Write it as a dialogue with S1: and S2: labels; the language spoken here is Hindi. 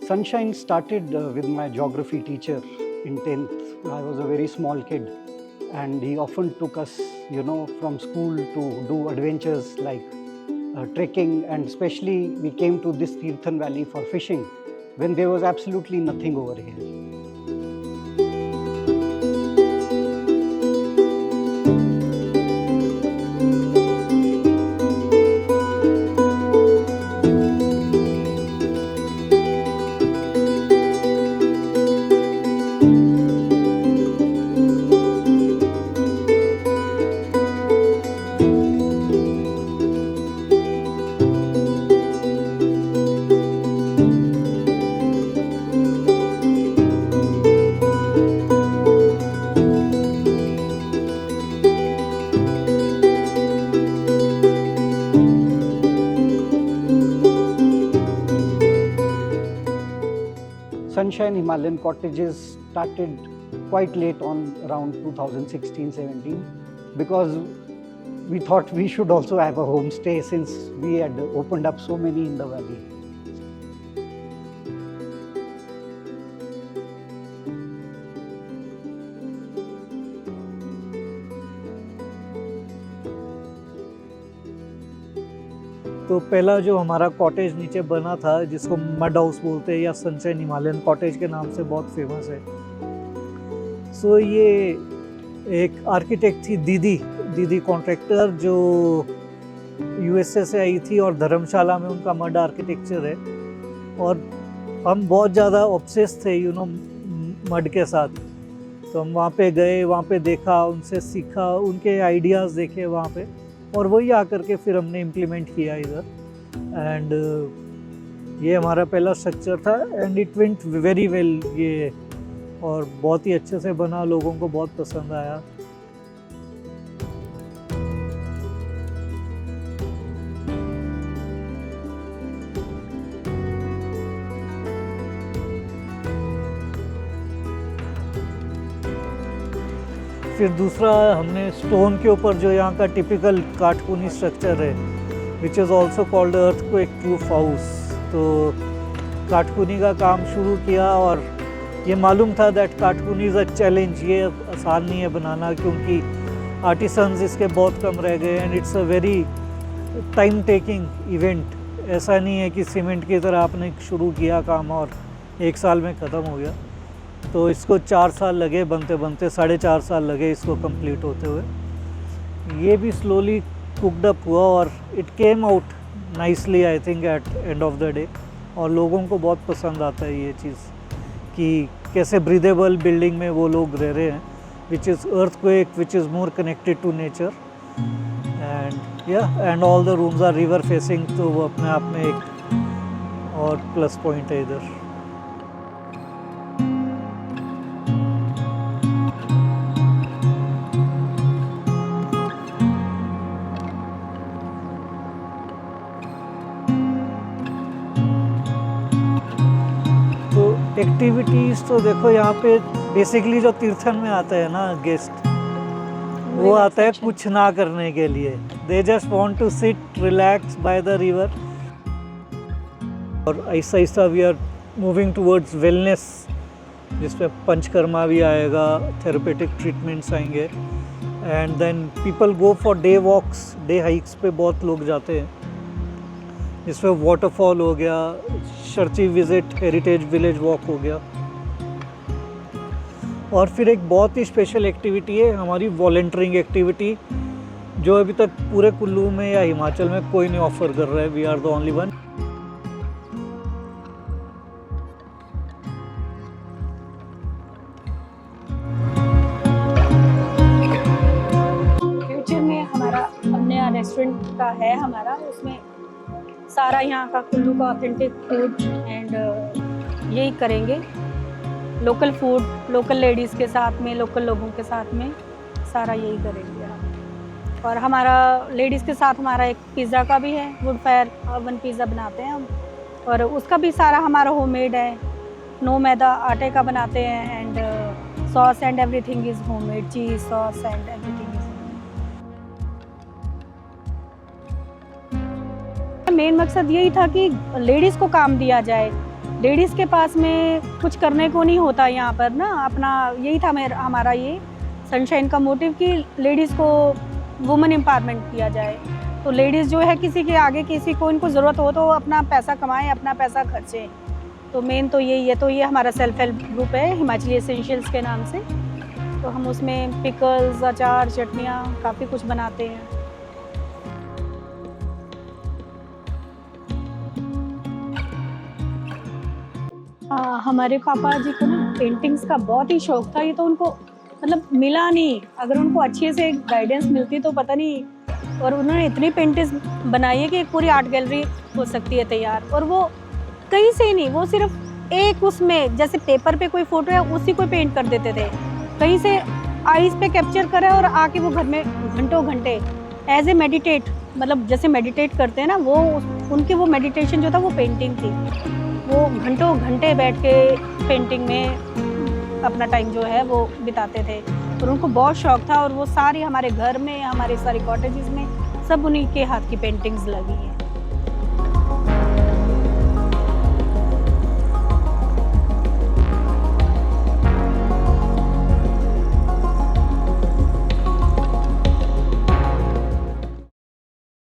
S1: Sunshine started with my geography teacher in 10th. I was a very small kid, and he often took us, from school to do adventures like trekking, and especially we came to this Tirthan Valley for fishing when there was absolutely nothing over here. Sunshine Himalayan Cottages started quite late on, around 2016-17, because we thought we should also have a homestay since we had opened up so many in the valley.
S2: तो पहला जो हमारा कॉटेज नीचे बना था, जिसको मड हाउस बोलते हैं या सनशाइन हिमालयन कॉटेज के नाम से बहुत फेमस है। सो ये एक आर्किटेक्ट थी दीदी कॉन्ट्रैक्टर, जो यूएसए से आई थी और धर्मशाला में उनका मड आर्किटेक्चर है। और हम बहुत ज़्यादा ऑब्सेस थे मड के साथ। तो हम वहाँ पे गए, वहाँ पे देखा, उनसे सीखा, उनके आइडियाज़ देखे वहाँ पे, और वही आकर के फिर हमने इम्प्लीमेंट किया इधर। एंड ये हमारा पहला स्ट्रक्चर था and it went very well ये, और बहुत ही अच्छे से बना, लोगों को बहुत पसंद आया। फिर दूसरा हमने स्टोन के ऊपर जो यहाँ का टिपिकल काटकुनी स्ट्रक्चर है, which is also called earthquake proof house. तो काटकुनी का काम शुरू किया, और ये मालूम था दैट काटकुनी इज़ अ चैलेंज, ये आसान नहीं है बनाना, क्योंकि आर्टिसंस इसके बहुत कम रह गए and it's a very time taking event. ऐसा नहीं है कि सीमेंट की तरह आपने शुरू किया काम और 1 साल में ख़त्म हो गया। तो इसको 4 साल लगे बनते 4.5 साल लगे इसको कंप्लीट होते हुए। ये भी स्लोली कुकड अप हुआ और it came out nicely, I think, at end of the day. और लोगों को बहुत पसंद आता है ये चीज़ कि कैसे ब्रीदेबल बिल्डिंग में वो लोग रह रहे हैं, which is earthquake, which is more connected to nature. And all the rooms are river facing, तो वो अपने आप में एक और प्लस पॉइंट है इधर। एक्टिविटीज़ तो देखो, यहाँ पे बेसिकली जो तीर्थन में आता है ना गेस्ट, वो आता है कुछ ना करने के लिए। They just want to sit relax by the river. और ऐसा ऐसा we are moving towards wellness, जिसमें पंचकर्मा भी आएगा, थेरेपेटिक ट्रीटमेंट्स आएंगे। And then people go for day walks, day hikes पे बहुत लोग जाते हैं, जिसमें वाटरफॉल हो गया, church visit, heritage village walk हो गया। और फिर एक बहुत ही स्पेशल एक्टिविटी है हमारी वॉलंटियरिंग एक्टिविटी, जो अभी तक पूरे कुल्लू में या हिमाचल में कोई नहीं ऑफर कर रहा है। We are the only one.
S3: Future में हमारा नया रेस्टोरेंट का है हमारा, उसमें सारा यहाँ का कुल्लू का ऑथेंटिक फूड एंड यही करेंगे। लोकल फूड, लोकल लेडीज़ के साथ में, लोकल लोगों के साथ में सारा यही करेंगे हम। और हमारा लेडीज़ के साथ हमारा एक पिज़्ज़ा का भी है, वुड फायर ओवन पिज़्ज़ा बनाते हैं हम, और उसका भी सारा हमारा होममेड है। नो मैदा, आटे का बनाते हैं, and sauce and everything is homemade, cheese sauce and everything is. Main मकसद यही था कि लेडीज़ को काम दिया जाए, लेडीज़ के पास में कुछ करने को नहीं होता यहाँ पर ना, अपना यही था हमारा ये सनशाइन का मोटिव कि लेडीज़ को वुमेन एम्पावरमेंट किया जाए। तो लेडीज़ जो है किसी के आगे किसी को इनको ज़रूरत हो तो अपना पैसा कमाएं, अपना पैसा खर्चें। तो मेन तो यही है। तो ये हमारा सेल्फ हेल्प ग्रुप है हिमाचली एसेंशियल्स के नाम से। तो हम उसमें पिकल्स, अचार, चटनियाँ काफ़ी कुछ बनाते हैं। हमारे पापा जी को ना पेंटिंग्स का बहुत ही शौक था। ये तो उनको मतलब मिला नहीं, अगर उनको अच्छे से गाइडेंस मिलती तो पता नहीं। और उन्होंने इतनी पेंटिंग्स बनाई है कि एक पूरी आर्ट गैलरी हो सकती है तैयार। और वो कहीं से नहीं, वो सिर्फ एक उसमें जैसे पेपर पे कोई फोटो है उसी को पेंट कर देते थे, कहीं से आईज पे कैप्चर करा और आके वो घर में घंटों घंटे एज ए मेडिटेट, मतलब जैसे मेडिटेट करते हैं ना, वो उनकी वो मेडिटेशन जो था वो पेंटिंग थी। वो घंटों घंटे बैठ के पेंटिंग में अपना टाइम जो है वो बिताते थे और उनको बहुत शौक था। और वो सारी हमारे घर में, हमारे सारे कॉटेजेस में सब उन्हीं के हाथ की पेंटिंग्स लगी हैं।